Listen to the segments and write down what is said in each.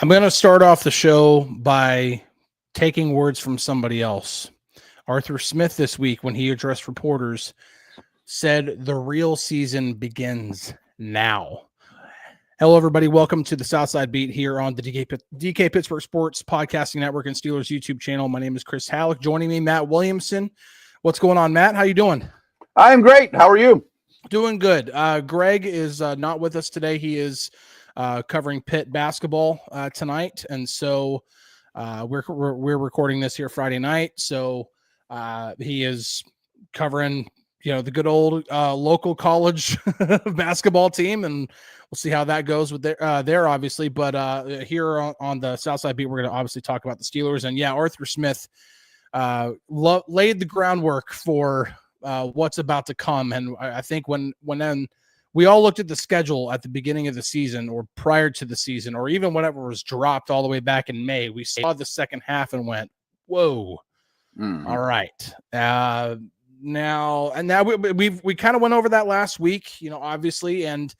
I'm going to start off the show by taking words from somebody else. Arthur Smith this week, when he addressed reporters, said the real season begins now. Hello, everybody. Welcome to the Southside Beat here on the DK Pittsburgh Sports Podcasting Network and Steelers YouTube channel. My name is Chris Halicke. Joining me, Matt Williamson. What's going on, Matt? How you doing? I'm great. How are you? Doing good. Greg is not with us today. He is covering Pitt basketball tonight, and so we're recording this here Friday night. So he is covering the good old local college basketball team, and we'll see how that goes with there obviously. But here on the Southside Beat, we're going to obviously talk about the Steelers, and Arthur Smith laid the groundwork for what's about to come. And I think when we all looked at the schedule at the beginning of the season or prior to the season, or even whenever it was dropped all the way back in May, we saw the second half and went, whoa, all right. Now we kind of went over that last week, obviously, and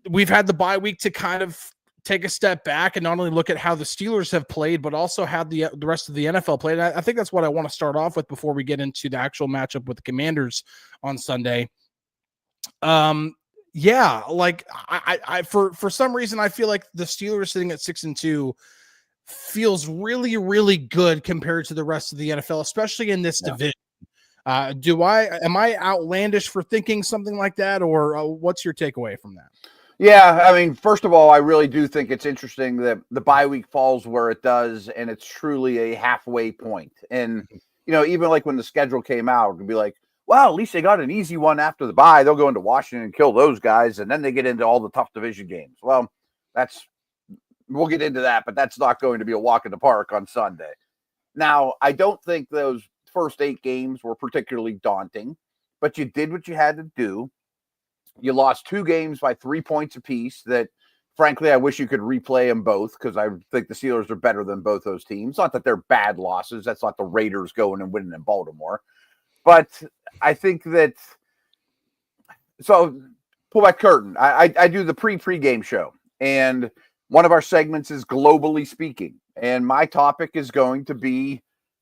we've had the bye week to kind of take a step back and not only look at how the Steelers have played, but also how the rest of the NFL played. And I think that's what I want to start off with before we get into the actual matchup with the Commanders on Sunday. I for some reason, I feel like the Steelers sitting at 6-2 feels really, really good compared to the rest of the NFL, especially in this division. Am I outlandish for thinking something like that, or what's your takeaway from that? Yeah, I mean, first of all, I really do think it's interesting that the bye week falls where it does, and it's truly a halfway point. And, even like when the schedule came out, it'd be like, well, at least they got an easy one after the bye. They'll go into Washington and kill those guys, and then they get into all the tough division games. Well, we'll get into that, but that's not going to be a walk in the park on Sunday. Now, I don't think those first 8 games were particularly daunting, but you did what you had to do. You lost 2 games by 3 points apiece that, frankly, I wish you could replay them both because I think the Steelers are better than both those teams. Not that they're bad losses. That's not the Raiders going and winning in Baltimore. But I think that – so pull back curtain. I do the pre-game show, and one of our segments is Globally Speaking. And my topic is going to be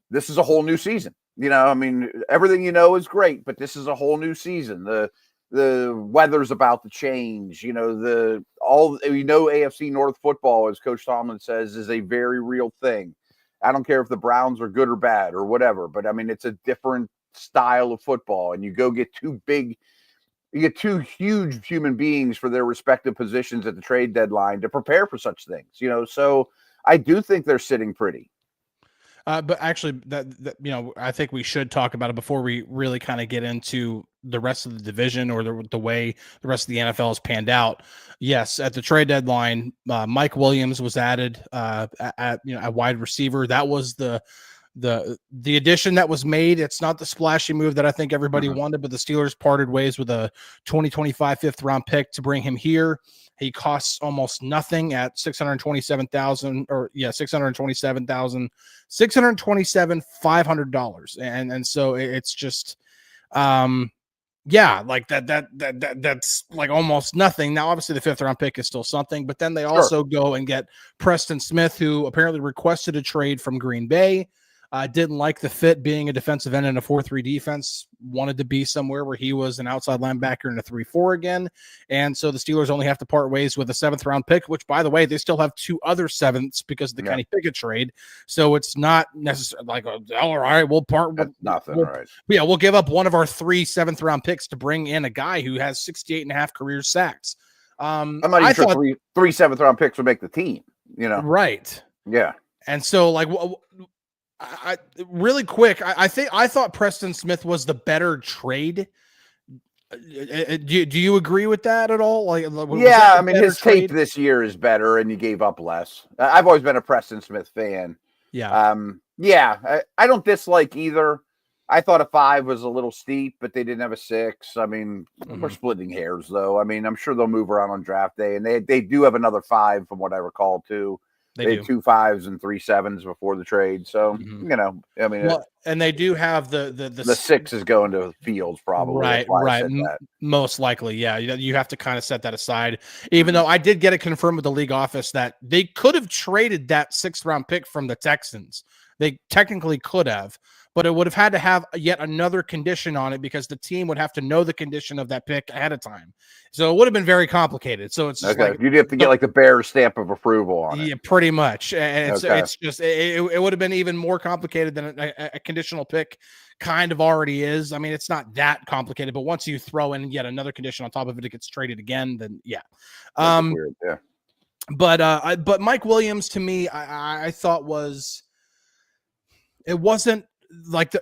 this is a whole new season. Everything is great, but this is a whole new season. The weather's about to change. AFC North football, as Coach Tomlin says, is a very real thing. I don't care if the Browns are good or bad or whatever, but it's a different style of football. And you get two huge human beings for their respective positions at the trade deadline to prepare for such things. So I do think they're sitting pretty. But actually, I think we should talk about it before we really kind of get into the rest of the division or the way the rest of the NFL has panned out. Yes, at the trade deadline, Mike Williams was added at wide receiver. That was the addition that was made. It's not the splashy move that I think everybody wanted, but the Steelers parted ways with a 2025 5th-round pick to bring him here. He costs almost nothing at $627,500. And so it's just, like that's like almost nothing. Now, obviously the 5th-round pick is still something, but then they also go and get Preston Smith, who apparently requested a trade from Green Bay. Didn't like the fit being a defensive end in a 4-3 defense, wanted to be somewhere where he was an outside linebacker in a 3-4 again. And so the Steelers only have to part ways with a 7th-round pick, which, by the way, they still have 2 other 7ths because of the Kenny Pickett trade. So it's not necessarily like, all right, we'll part with nothing. Right. Yeah, we'll give up one of our 3 7th-round picks to bring in a guy who has 68.5 career sacks. I'm not even sure 3 7th-round picks would make the team, Right. Yeah. And so, really quick, I thought Preston Smith was the better trade. Do you agree with that at all? His tape this year is better, and you gave up less. I've always been a Preston Smith fan. Yeah. I don't dislike either. I thought a 5 was a little steep, but they didn't have a 6. We're splitting hairs, though. I'm sure they'll move around on draft day, and they do have another 5 from what I recall, too. They had 2 5s and 3 7s before the trade. So, and they do have the 6 is going to Fields probably. Right. Most likely, yeah. You have to kind of set that aside. Even though I did get it confirmed with the league office that they could have traded that 6th round pick from the Texans. They technically could have, but it would have had to have yet another condition on it because the team would have to know the condition of that pick ahead of time. So it would have been very complicated. So it's just like you'd have to get like the Bears stamp of approval on it. Yeah, pretty much. And it's just it would have been even more complicated than a conditional pick kind of already is. I mean, it's not that complicated, but once you throw in yet another condition on top of it, it gets traded again. Then yeah, weird. Yeah. But Mike Williams to me, I thought it wasn't like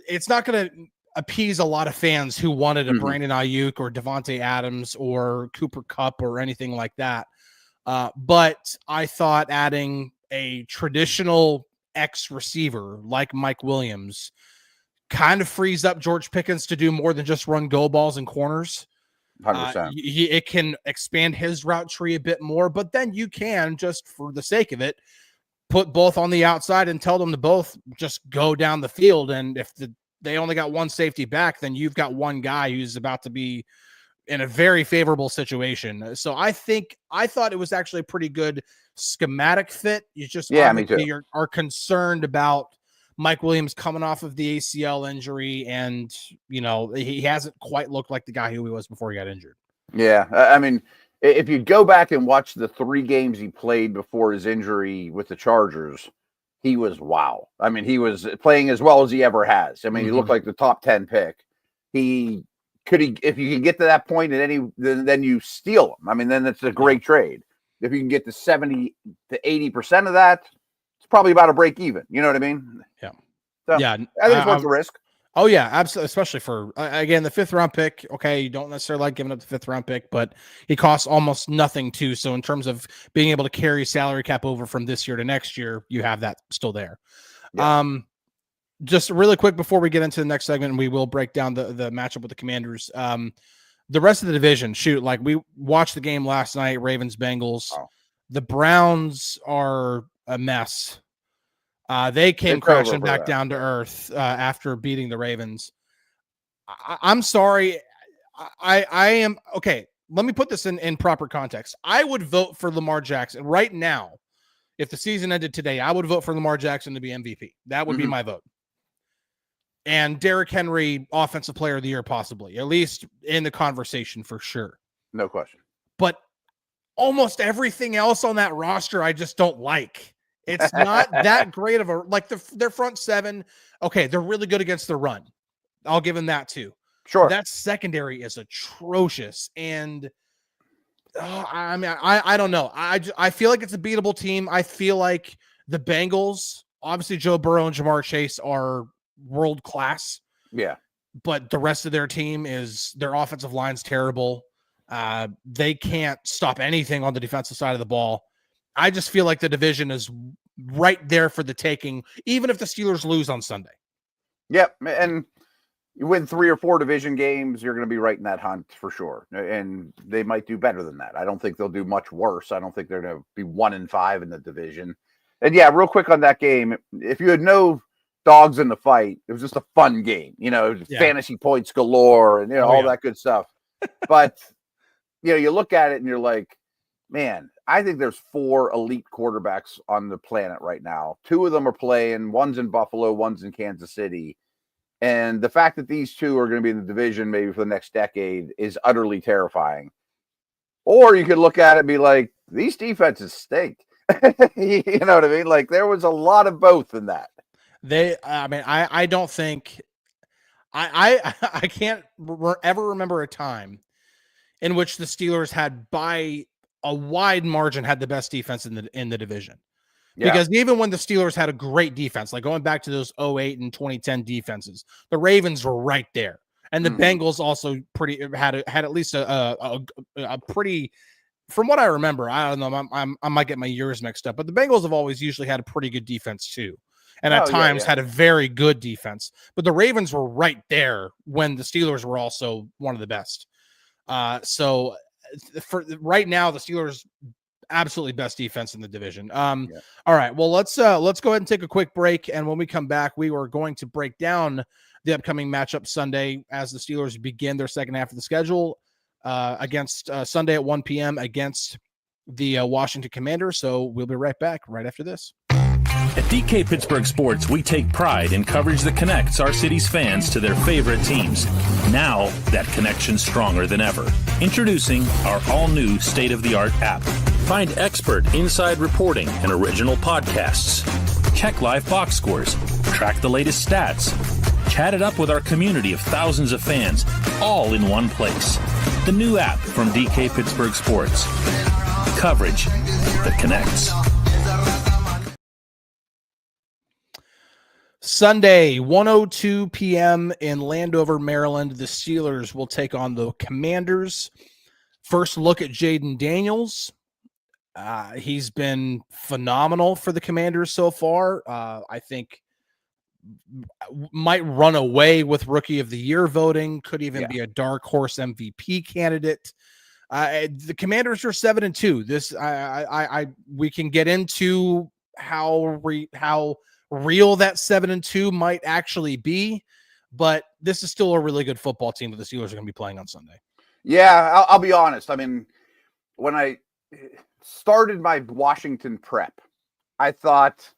it's not going to appease a lot of fans who wanted a Brandon Ayuk or Devontae Adams or Cooper Kupp or anything like that. But I thought adding a traditional X receiver like Mike Williams kind of frees up George Pickens to do more than just run go balls and corners. 100%. It can expand his route tree a bit more, but then you can, just for the sake of it, put both on the outside and tell them to both just go down the field. And if they only got one safety back, then you've got one guy who's about to be in a very favorable situation. So I thought it was actually a pretty good schematic fit. You just me too. Are concerned about Mike Williams coming off of the ACL injury, and he hasn't quite looked like the guy who he was before he got injured. Yeah, I mean, if you go back and watch the 3 games he played before his injury with the Chargers, he was wow. I mean, he was playing as well as he ever has. I mean, he looked like the top 10 pick. If you can get to that point then you steal him. I mean, then it's a great trade. If you can get to 70 to 80% of that, it's probably about a break even. You know what I mean? Yeah. So, yeah. I think it's worth the risk. Oh yeah, absolutely. Especially for again, the 5th round pick. Okay. You don't necessarily like giving up the 5th round pick, but he costs almost nothing too. So in terms of being able to carry salary cap over from this year to next year, you have that still there. Yeah. Just really quick before we get into the next segment, and we will break down the matchup with the Commanders. The rest of the division, like we watched the game last night, Ravens, Bengals. Oh. The Browns are a mess. They came crashing back down to earth after beating the Ravens. I'm sorry. I am okay. Let me put this in proper context. I would vote for Lamar Jackson right now. If the season ended today, I would vote for Lamar Jackson to be MVP. That would be my vote. And Derrick Henry, Offensive Player of the Year, possibly, at least in the conversation for sure. No question. But almost everything else on that roster, I just don't like. It's not that great of their front 7. Okay, they're really good against the run. I'll give them that too. Sure. That secondary is atrocious. And I mean, I don't know. I feel like it's a beatable team. I feel like the Bengals, obviously Joe Burrow and Jamar Chase are world class. Yeah. But the rest of their team their offensive line's terrible. They can't stop anything on the defensive side of the ball. I just feel like the division is right there for the taking, even if the Steelers lose on Sunday. Yep. And you win 3 or 4 division games, you're going to be right in that hunt for sure. And they might do better than that. I don't think they'll do much worse. I don't think they're going to be 1-5 in the division. And yeah, real quick on that game, if you had no dogs in the fight, it was just a fun game, fantasy points galore and all that good stuff. But you look at it and you're like, man, I think there's 4 elite quarterbacks on the planet right now. 2 of them are playing. One's in Buffalo, one's in Kansas City. And the fact that these 2 are going to be in the division maybe for the next decade is utterly terrifying. Or you could look at it and be like, these defenses stink. You know what I mean? Like, there was a lot of both in that. I don't think I can't ever remember a time in which the Steelers had by a wide margin had the best defense in the division. Yeah. Because even when the Steelers had a great defense, like going back to those 2008 and 2010 defenses, the Ravens were right there. And the Bengals also had at least a pretty, from what I remember, I don't know, I might get my years mixed up, but the Bengals have always usually had a pretty good defense too. And at times had a very good defense, but the Ravens were right there when the Steelers were also one of the best. So for right now, the Steelers absolutely best defense in the division. All right, well, let's go ahead and take a quick break, and when we come back, we are going to break down the upcoming matchup Sunday as the Steelers begin their second half of the schedule against Sunday at 1 p.m. against the Washington Commanders. So we'll be right back right after this. At DK Pittsburgh Sports, we take pride in coverage that connects our city's fans to their favorite teams. Now, that connection's stronger than ever. Introducing our all-new state-of-the-art app. Find expert inside reporting and original podcasts. Check live box scores. Track the latest stats. Chat it up with our community of thousands of fans, all in one place. The new app from DK Pittsburgh Sports. Coverage that connects. Sunday, 1:02 p.m. in Landover, Maryland, the Steelers will take on the Commanders. First look at Jaden Daniels. He's been phenomenal for the Commanders so far. I think might run away with Rookie of the Year voting, could even be a dark horse MVP candidate. The Commanders are 7-2. This we can get into how real that 7-2 might actually be, but this is still a really good football team that the Steelers are going to be playing on Sunday. Yeah, I'll be honest. I mean, when I started my Washington prep, I thought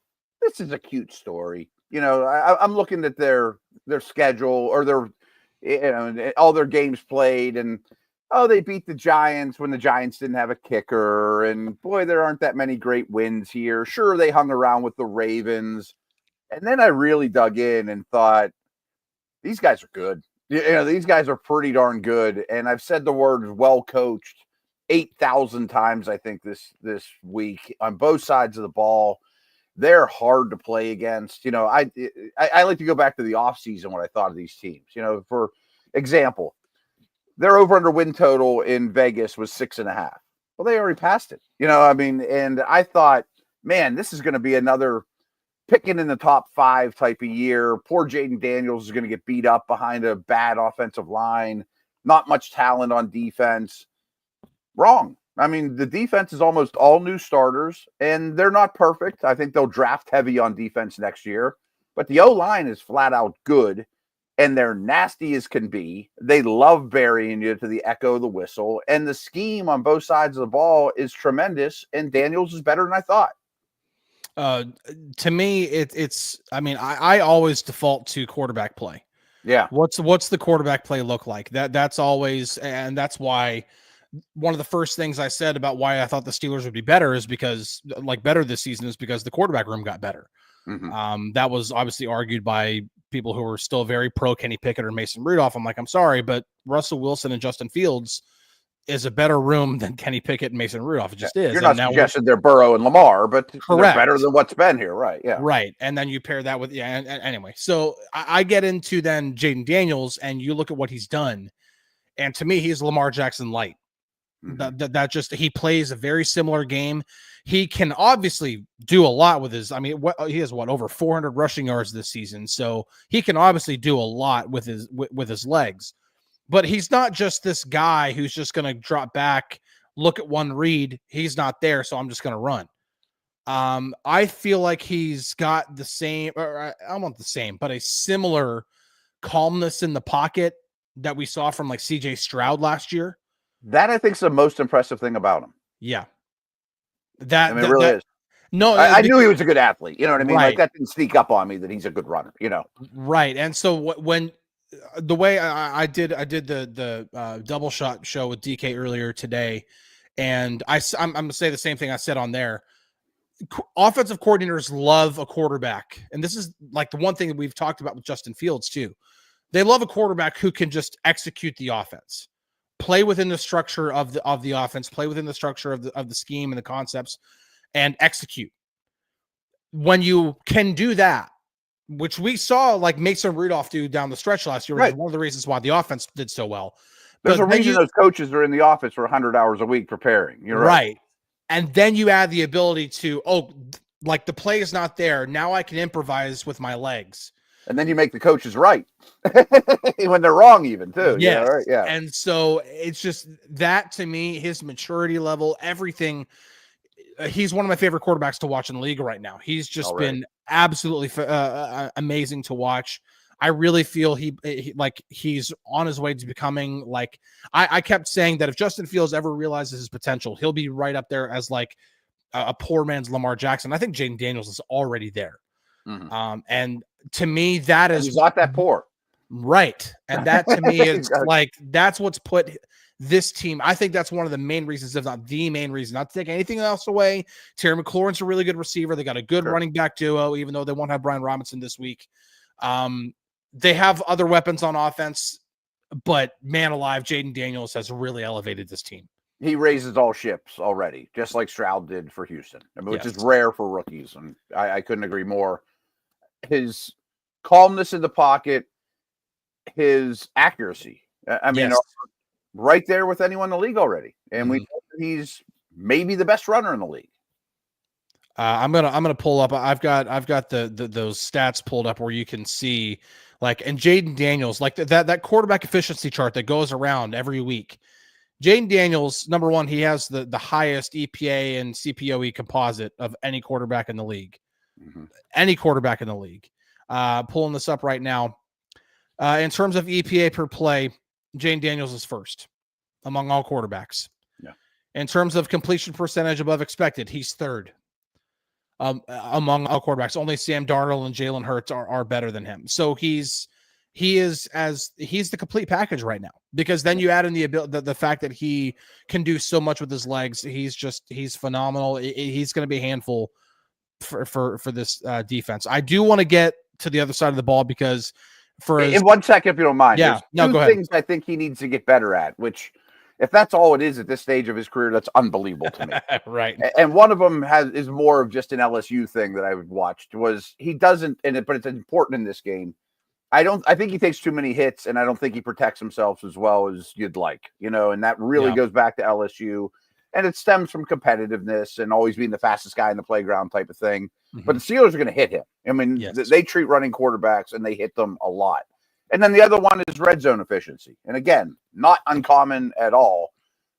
this is a cute story. You know, I'm looking at their schedule or their, all their games played, and they beat the Giants when the Giants didn't have a kicker, and boy, there aren't that many great wins here. Sure, they hung around with the Ravens. And then I really dug in and thought, these guys are good. These guys are pretty darn good. And I've said the word well coached 8,000 times, I think, this week on both sides of the ball. They're hard to play against. I like to go back to the offseason when I thought of these teams. For example, their over-under win total in Vegas was 6.5. Well, they already passed it. And I thought, man, this is going to be another picking in the top 5 type of year. Poor Jaden Daniels is going to get beat up behind a bad offensive line. Not much talent on defense. Wrong. I mean, the defense is almost all new starters, and they're not perfect. I think they'll draft heavy on defense next year. But the O-line is flat out good, and they're nasty as can be. They love burying you to the echo of the whistle. And the scheme on both sides of the ball is tremendous, and Daniels is better than I thought. To me, I always default to quarterback play. Yeah. What's the quarterback play look like? That's always, and that's why one of the first things I said about why I thought the Steelers would be better is because better this season is because the quarterback room got better. Mm-hmm. That was obviously argued by people who were still very pro Kenny Pickett or Mason Rudolph. I'm like, I'm sorry, but Russell Wilson and Justin Fields is a better room than Kenny Pickett and Mason Rudolph. It just is. You're not suggesting they're Burrow and Lamar, but they're better than what's been here. Right. Yeah. Right. And then you pair that with, and anyway, so I get into then Jaden Daniels, and you look at what he's done. And to me, he's Lamar Jackson light. Mm-hmm. He plays a very similar game. He can obviously do a lot with his, he has over 400 rushing yards this season. So he can obviously do a lot with his legs. But he's not just this guy who's just going to drop back, look at one read. He's not there, so I'm just going to run. I feel like he's got the same, or I don't want the same, but a similar calmness in the pocket that we saw from C.J. Stroud last year. That I think is the most impressive thing about him. Yeah, it really is. No, I knew he was a good athlete. You know what I mean? Right. That didn't sneak up on me that he's a good runner. Right. And so when the way I did the double shot show with DK earlier today, and I'm going to say the same thing I said on there. Offensive coordinators love a quarterback, and this is the one thing that we've talked about with Justin Fields too. They love a quarterback who can just execute the offense, play within the structure of the offense, play within the structure of the scheme and the concepts, and execute. When you can do that, which we saw Mason Rudolph do down the stretch last year, which is one of the reasons why the offense did so well. There's a reason those coaches are in the office for 100 hours a week preparing. You're right. And then you add the ability to, the play is not there. Now I can improvise with my legs. And then you make the coaches right when they're wrong even too. Yes. Right? Yeah. And so it's just that, to me, his maturity level, everything. he's one of my favorite quarterbacks to watch in the league right now. He's just been absolutely amazing to watch. I really feel he's on his way to becoming like I kept saying that if Justin Fields ever realizes his potential, he'll be right up there as like a poor man's Lamar Jackson. I think Jaden Daniels is already there. And to me, he's not that poor. Right. And that to me is like, that's what's put this team. I think that's one of the main reasons, if not the main reason, not to take anything else away. Terry McLaurin's a really good receiver. They got a good running back duo, even though they won't have Brian Robinson this week. They have other weapons on offense, but man alive, Jaden Daniels has really elevated this team. He raises all ships already, just like Stroud did for Houston, which is rare for rookies. And I couldn't agree more. His calmness in the pocket, his accuracy. I mean, right there with anyone in the league already. And we know that he's maybe the best runner in the league. I'm gonna pull up. I've got those stats pulled up where you can see and Jaden Daniels, like that quarterback efficiency chart that goes around every week. Jaden Daniels, number one, he has the highest EPA and CPOE composite of any quarterback in the league. Any quarterback in the league. Pulling this up right now. In terms of EPA per play, Jaden Daniels is first among all quarterbacks. Yeah. In terms of completion percentage above expected, he's third among all quarterbacks. Only Sam Darnold and Jalen Hurts are better than him. So he's the complete package right now, because then you add in the fact that he can do so much with his legs. He's phenomenal. He's going to be a handful for this defense. I do want to get to the other side of the ball because in 1 second, if you don't mind. Yeah, go ahead. Things I think he needs to get better at, which if that's all it is at this stage of his career, that's unbelievable to me. Right. And one of them is more of just an LSU thing that I watched was he doesn't, but it's important in this game. I think he takes too many hits, and I don't think he protects himself as well as you'd like, and that really goes back to LSU, and it stems from competitiveness and always being the fastest guy in the playground type of thing. But the Steelers are going to hit him. I mean, they treat running quarterbacks and they hit them a lot. And then the other one is red zone efficiency. And again, not uncommon at all,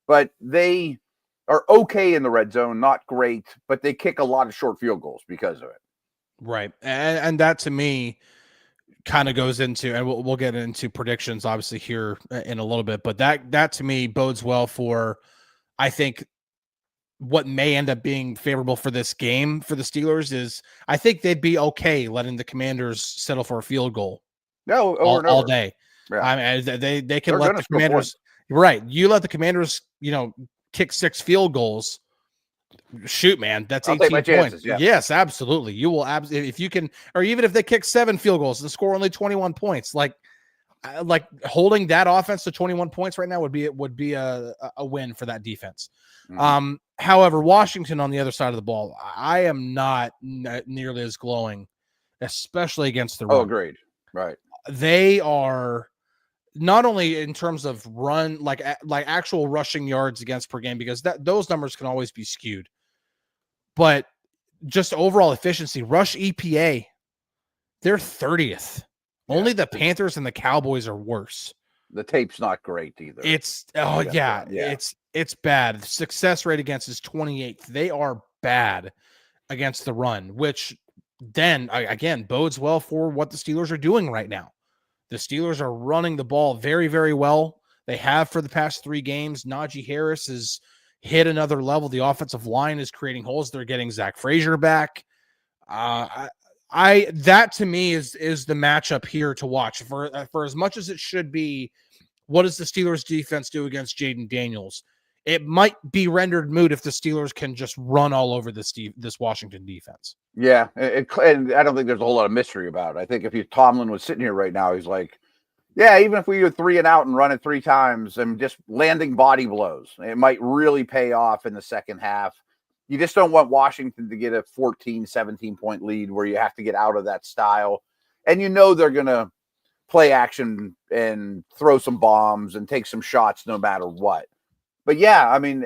but they are okay in the red zone, not great, but they kick a lot of short field goals because of it. Right. And that to me kind of goes into, and we'll get into predictions obviously here in a little bit, but that to me bodes well for, I think, what may end up being favorable for this game for the Steelers is I think they'd be okay letting the Commanders settle for a field goal. No, all day. Yeah. I mean, they can let the Commanders. Right. You let the Commanders, kick 6 field goals. Shoot, man, that's 18 points. Chances, yeah. Yes, absolutely. You will if you can, or even if they kick 7 field goals and score only 21 points, like holding that offense to 21 points right now would be a win for that defense. However, Washington on the other side of the ball, I am not nearly as glowing, especially against the run. Oh, agreed. Right. They are not only in terms of run, like actual rushing yards against per game, because those numbers can always be skewed, but just overall efficiency, rush EPA, they're 30th. Yeah. Only the Panthers and the Cowboys are worse. The tape's not great either. It's it's bad. Success rate against is 28th. They are bad against the run, which then again bodes well for what the Steelers are doing right now. The Steelers are running the ball very, very well. They have for the past 3 games. Najee Harris has hit another level. The offensive line is creating holes. They're getting Zach Frazier back. That to me is the matchup here to watch for as much as it should be. What does the Steelers defense do against Jaden Daniels? It might be rendered moot if the Steelers can just run all over this Washington defense. Yeah, and I don't think there's a whole lot of mystery about it. I think if Tomlin was sitting here right now, he's like, yeah, even if we go 3 and out and run it 3 times and just landing body blows, it might really pay off in the second half. You just don't want Washington to get a 14, 17-point lead where you have to get out of that style. And they're going to play action and throw some bombs and take some shots no matter what. But yeah, I mean,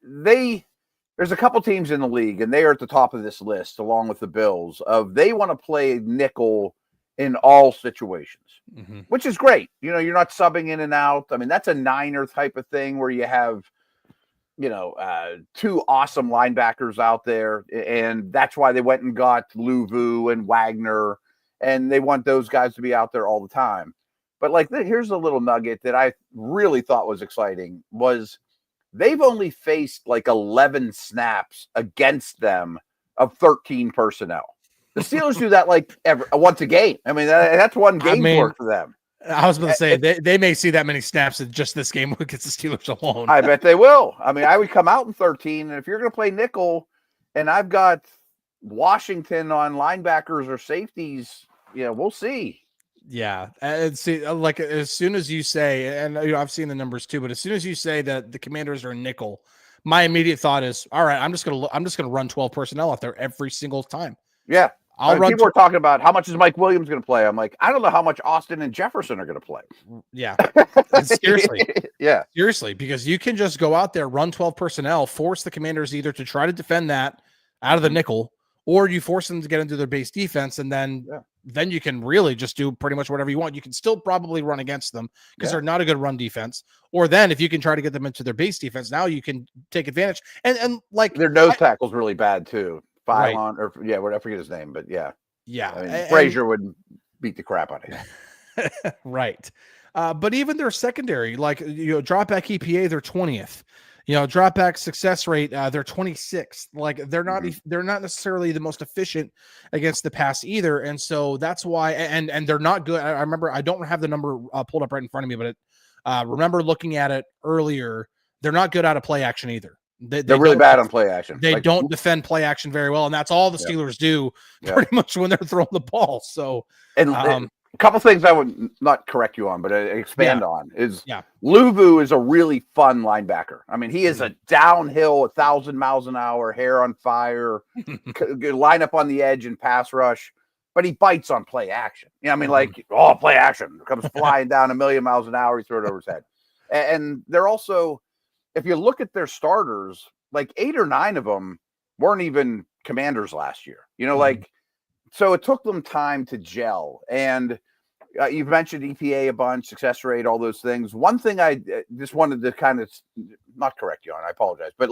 there's a couple teams in the league, and they are at the top of this list, along with the Bills, they want to play nickel in all situations, which is great. You're not subbing in and out. I mean, that's a Niner type of thing where you have two awesome linebackers out there, and that's why they went and got Luvu and Wagner, and they want those guys to be out there all the time. But like, here's a little nugget that I really thought was exciting was they've only faced like 11 snaps against them of 13 personnel. The Steelers do that like once a game. I mean, that's one game's work for them. I was going to say they may see that many snaps in just this game against the Steelers alone. I bet they will. I mean, I would come out in 13, and if you're going to play nickel, and I've got Washington on linebackers or safeties, we'll see. Yeah, and see, like as soon as you say, and I've seen the numbers too, but as soon as you say that the Commanders are nickel, my immediate thought is, all right, I'm just gonna run 12 personnel out there every single time. Yeah. People were talking about how much is Mike Williams going to play. I'm like, I don't know how much Austin and Jefferson are going to play. Yeah. Seriously. Yeah. Seriously, because you can just go out there, run 12 personnel, force the Commanders either to try to defend that out of the nickel, or you force them to get into their base defense, and then you can really just do pretty much whatever you want. You can still probably run against them because they're not a good run defense. Or then if you can try to get them into their base defense, now you can take advantage. And like their nose tackle's really bad too. I forget his name, but yeah. I mean, Frazier would beat the crap out of him. Right. But even their secondary, like, drop back EPA, they're 20th. Drop back success rate, they're 26th. Like, they're not necessarily the most efficient against the pass either. And so that's why, and they're not good. I remember, I don't have the number pulled up right in front of me, but remember looking at it earlier, they're not good out of play action either. They're really bad on play action. They don't defend play action very well, and that's all the Steelers do pretty much when they're throwing the ball. So, and a couple things I would not correct you on, but expand on is Luvu is a really fun linebacker. I mean, he is a downhill, 1,000 miles an hour, hair on fire, line up on the edge and pass rush, but he bites on play action. Play action comes flying down 1,000,000 miles an hour. He throws it over his head, and they're also. If you look at their starters, like 8 or 9 of them weren't even Commanders last year. So it took them time to gel. And you've mentioned EPA a bunch, success rate, all those things. One thing I just wanted to kind of not correct you on, I apologize, but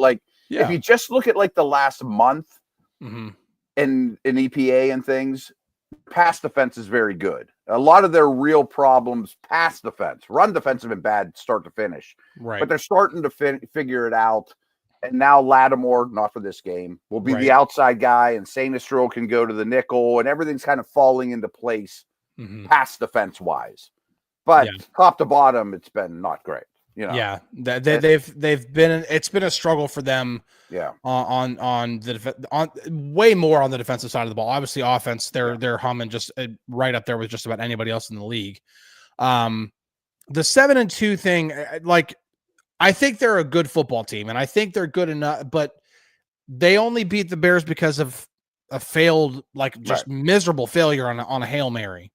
if you just look at like the last month in EPA and things, pass defense is very good. A lot of their real problems, pass defense, run defense have been bad start to finish. Right. But they're starting to figure it out. And now Lattimore, not for this game, will be the outside guy, and Sainistro can go to the nickel, and everything's kind of falling into place pass defense wise. But top to bottom, it's been not great. They've been, it's been a struggle for them. On way more on the defensive side of the ball. Obviously, offense, they're humming just right up there with just about anybody else in the league. The 7-2 thing, like, I think they're a good football team, and I think they're good enough, but they only beat the Bears because of a failed, like, just miserable failure on a Hail Mary.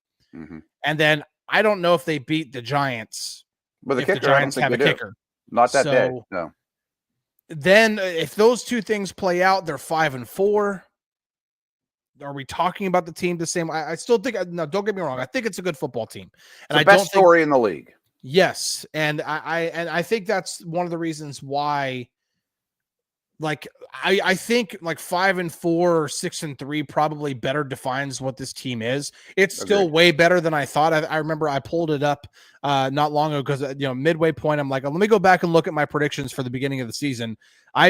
And then I don't know if they beat the Giants. But if the Giants have a kicker. Not that day. No. Then if those two things play out, they're 5-4. Are we talking about the team the same? I still think, no, don't get me wrong. I think it's a good football team. And it's the best story in the league. Yes. And I think that's one of the reasons why, like, I think like 5-4 or 6-3 probably better defines what this team is. It's still way better than I thought. I remember I pulled it up not long ago because midway point I'm like, let me go back and look at my predictions for the beginning of the season.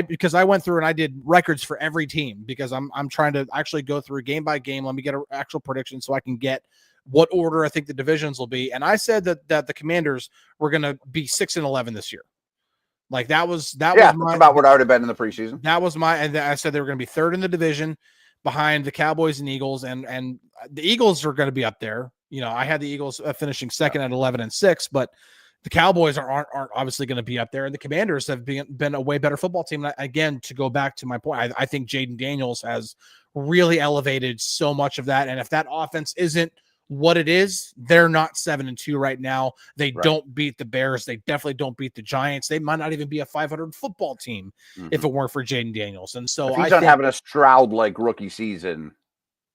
Because I went through and I did records for every team because I'm trying to actually go through game by game. Let me get an actual prediction so I can get what order I think the divisions will be. And I said that the Commanders were going to be 6-11 this year. Like that's about what I would have been in the preseason. That was and I said they were going to be third in the division behind the Cowboys and Eagles, and the Eagles are going to be up there. I had the Eagles finishing second at 11-6, but the Cowboys aren't obviously going to be up there, and the Commanders have been a way better football team. And again, to go back to my point, I think Jaden Daniels has really elevated so much of that, and if that offense isn't what it is, they're not 7-2 right now. They don't beat the Bears. They definitely don't beat the Giants. They might not even be a 500 football team if it weren't for Jaden Daniels. And so if he's not having a Stroud-like rookie season,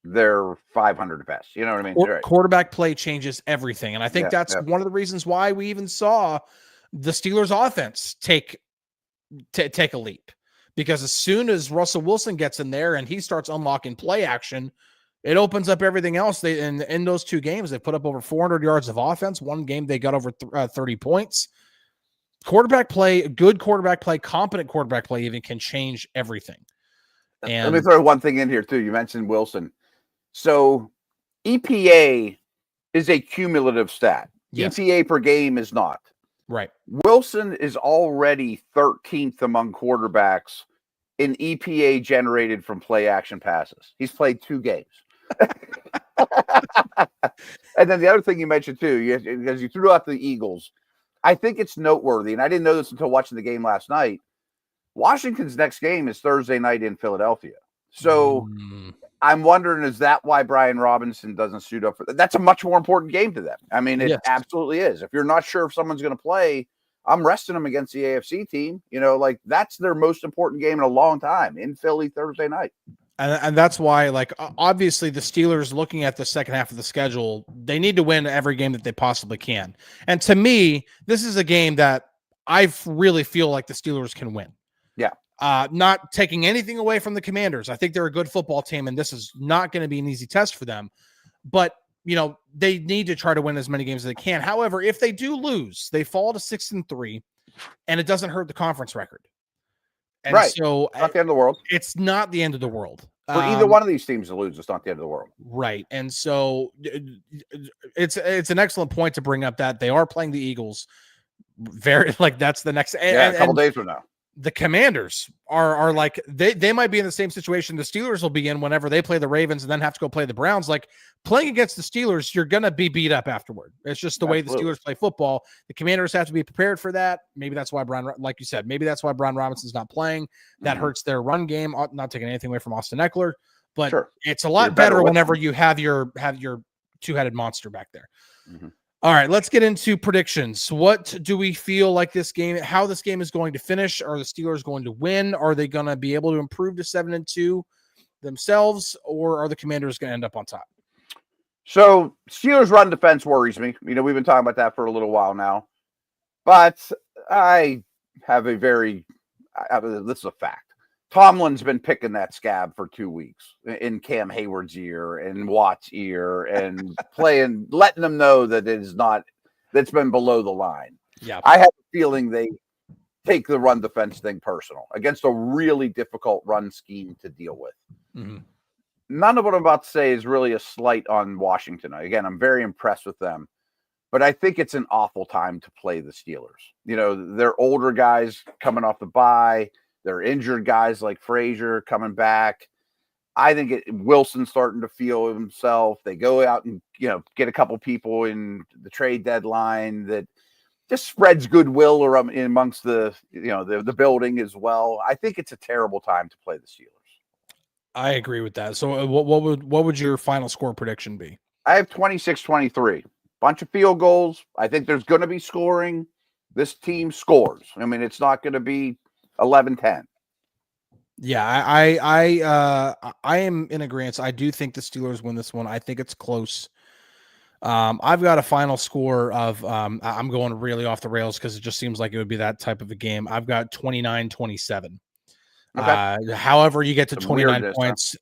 they're 500 best. You know what I mean? Quarterback play changes everything. And I think that's one of the reasons why we even saw the Steelers offense take take a leap, because as soon as Russell Wilson gets in there and he starts unlocking play action, it opens up everything else. They in those 2 games, they put up over 400 yards of offense. One game they got over 30 points. Quarterback play, good quarterback play, competent quarterback play even can change everything. And let me throw one thing in here too. You mentioned Wilson. So EPA is a cumulative stat. Yes. EPA per game is not. Right. Wilson is already 13th among quarterbacks in EPA generated from play action passes. He's played 2 games. And then the other thing you mentioned too, because you threw out the Eagles, I think it's noteworthy, and I didn't know this until watching the game last night. Washington's next game is Thursday night in Philadelphia. So I'm wondering, is that why Brian Robinson doesn't suit up for that? That's a much more important game to them. I mean, it absolutely is. If you're not sure if someone's going to play, I'm resting them against the AFC team. Like that's their most important game in a long time in Philly Thursday night. And that's why, like, obviously the Steelers, looking at the second half of the schedule, they need to win every game that they possibly can. And to me, this is a game that I really feel like the Steelers can win. Yeah. Not taking anything away from the Commanders. I think they're a good football team, and this is not going to be an easy test for them. But, they need to try to win as many games as they can. However, if they do lose, they fall to 6-3, and it doesn't hurt the conference record. And right. So not the end of the world. It's not the end of the world. For either one of these teams to lose, it's not the end of the world. Right. And so it's an excellent point to bring up that they are playing the Eagles. That's the next a couple days from now. The Commanders are like they might be in the same situation the Steelers will be in whenever they play the Ravens and then have to go play the Browns. Like, playing against the Steelers, you're gonna be beat up afterward. It's just the way the Steelers play football. The Commanders have to be prepared for that. Maybe that's why like you said, maybe that's why Brian Robinson's not playing. That hurts their run game. Not taking anything away from Austin Eckler, but it's a lot better whenever you have your 2-headed monster back there. Mm-hmm. All right, let's get into predictions. What do we feel like how this game is going to finish? Are the Steelers going to win? Are they going to be able to improve to 7-2 themselves, or are the Commanders going to end up on top? So Steelers run defense worries me. We've been talking about that for a little while now, but I have this is a fact. Tomlin's been picking that scab for 2 weeks in Cam Hayward's ear and Watt's ear and letting them know that that's been below the line. Yeah. I have a feeling they take the run defense thing personal against a really difficult run scheme to deal with. Mm-hmm. None of what I'm about to say is really a slight on Washington. Again, I'm very impressed with them, but I think it's an awful time to play the Steelers. They're older guys coming off the bye. They're injured guys like Frazier coming back. I think Wilson's starting to feel himself. They go out and get a couple people in the trade deadline that just spreads goodwill amongst the building as well. I think it's a terrible time to play the Steelers. I agree with that. So what would your final score prediction be? I have 26-23. Bunch of field goals. I think there's going to be scoring. This team scores. It's not going to be 11-10. Yeah, I am in agreement. I do think the Steelers win this one. I think it's close. I've got a final score of I'm going really off the rails because it just seems like it would be that type of a game. I've got 29-27. Okay. However you get to 29 points,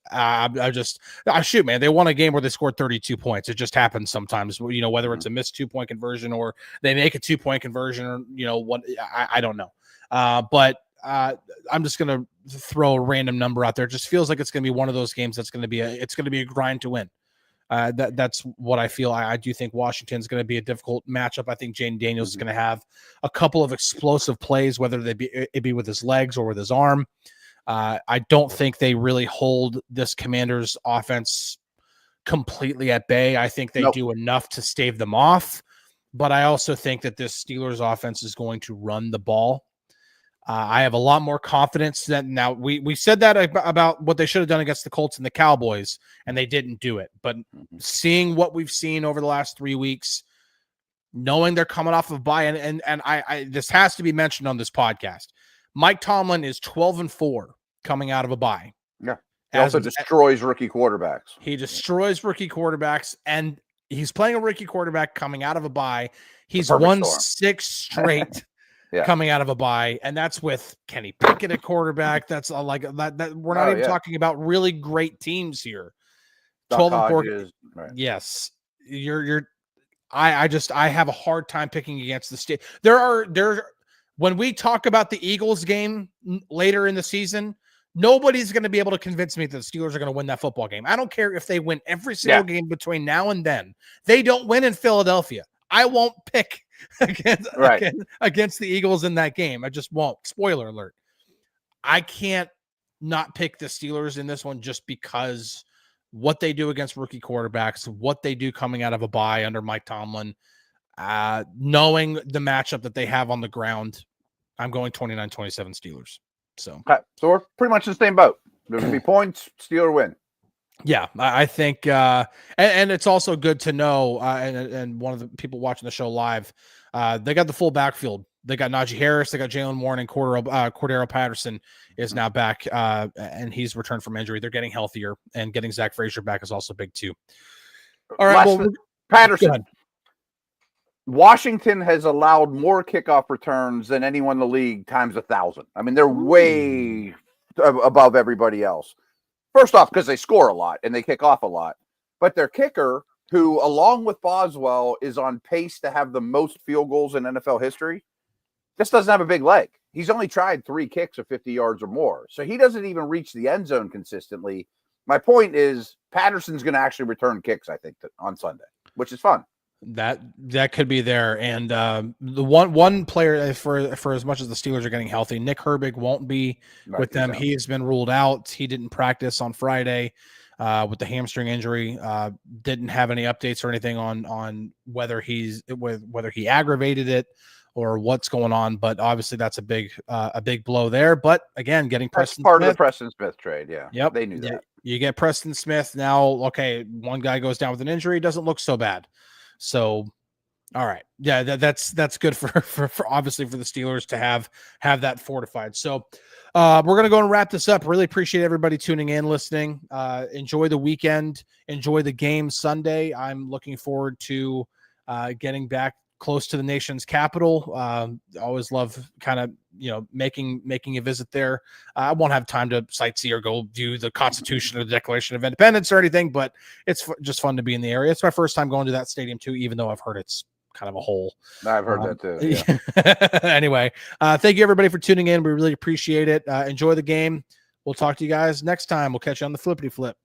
shoot, man, they won a game where they scored 32 points. It just happens sometimes, whether it's a missed 2-point conversion or they make a 2-point conversion or, what, I don't know. But I'm just going to throw a random number out there. It just feels like it's going to be one of those games that's going to be a grind to win. That's what I feel. I do think Washington's going to be a difficult matchup. I think Jaden Daniels is going to have a couple of explosive plays, whether it be with his legs or with his arm. I don't think they really hold this Commanders offense completely at bay. I think they do enough to stave them off, but I also think that this Steelers offense is going to run the ball. I have a lot more confidence that now we said that about what they should have done against the Colts and the Cowboys, and they didn't do it. But seeing what we've seen over the last 3 weeks, knowing they're coming off of a bye, and I this has to be mentioned on this podcast. Mike Tomlin is 12-4 coming out of a bye. Yeah, he also destroys rookie quarterbacks. He destroys rookie quarterbacks, and he's playing a rookie quarterback coming out of a bye. He's won 6 straight. coming out of a bye, and that's with Kenny Pickett at quarterback. That's like that. We're not even talking about really great teams here. 12-4. Right. Yes, I have a hard time picking against the state. There when we talk about the Eagles game later in the season, nobody's going to be able to convince me that the Steelers are going to win that football game. I don't care if they win every single game between now and then. They don't win in Philadelphia. I won't pick against the Eagles in that game. I just won't. Spoiler alert. I can't not pick the Steelers in this one just because what they do against rookie quarterbacks, what they do coming out of a bye under Mike Tomlin, knowing the matchup that they have on the ground, I'm going 29-27 Steelers. So we're pretty much in the same boat. There's going to be points, Steeler win. Yeah, I think, and it's also good to know, and one of the people watching the show live, they got the full backfield. They got Najee Harris, they got Jalen Warren, and Cordero Patterson is now back, and he's returned from injury. They're getting healthier, and getting Zach Frazier back is also big too. All right, Patterson. Washington has allowed more kickoff returns than anyone in the league times 1,000. I mean, they're way above everybody else. First off, because they score a lot and they kick off a lot. But their kicker, who, along with Boswell, is on pace to have the most field goals in NFL history, just doesn't have a big leg. He's only tried 3 kicks of 50 yards or more. So he doesn't even reach the end zone consistently. My point is Patterson's going to actually return kicks, I think, on Sunday, which is fun. That could be there. And the one player, for as much as the Steelers are getting healthy, Nick Herbig won't be with them. He has been ruled out. He didn't practice on Friday with the hamstring injury. Didn't have any updates or anything on whether he aggravated it or what's going on. But obviously that's a big blow there. But again, getting Preston part Smith, of the Preston Smith trade. Yeah. Yep. They knew that. You get Preston Smith now. Okay. One guy goes down with an injury. Doesn't look so bad. So, all right. Yeah, that's good for obviously for the Steelers to have that fortified. So we're going to go and wrap this up. Really appreciate everybody tuning in, listening. Enjoy the weekend. Enjoy the game Sunday. I'm looking forward to getting back close to the nation's capital. Always love kind of, making a visit there. I won't have time to sightsee or go view the Constitution or the Declaration of Independence or anything, but it's just fun to be in the area. It's my first time going to that stadium too, even though I've heard it's kind of a hole. I've heard that too. Yeah. Anyway, thank you everybody for tuning in. We really appreciate it. Enjoy the game. We'll talk to you guys next time. We'll catch you on the Flippity Flip.